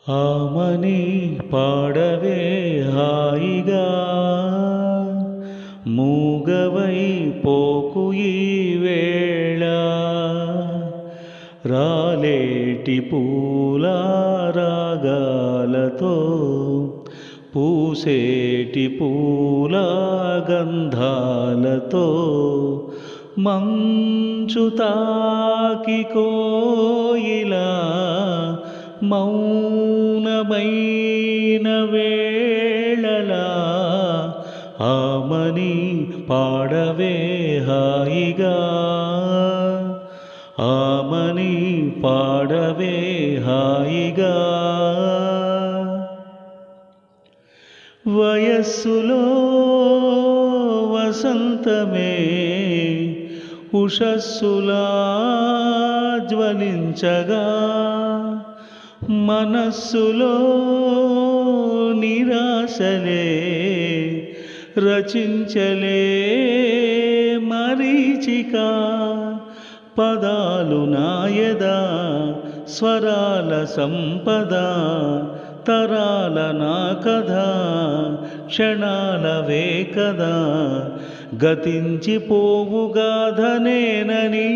ఆమని పాడవే హాయిగా మూగవై పోకు ఈ వేళ రాలేటి పూల రాగాలతో పూసేటి పూల గంధాలతో మంచు తాకి కోయిలా మౌనమైన వేళలా ఆమని పాడవే హాయిగా ఆమని పాడవే హాయిగా వయస్సులో వసంతమే ఉషస్సులా జ్వలించగా మనస్సులో నిరాశలే రచించలే మరీచిక పదాలు నాయదా స్వరాల సంపద తరాల నా కథ క్షణాలవే కదా గతించిపోవు గాథనేనని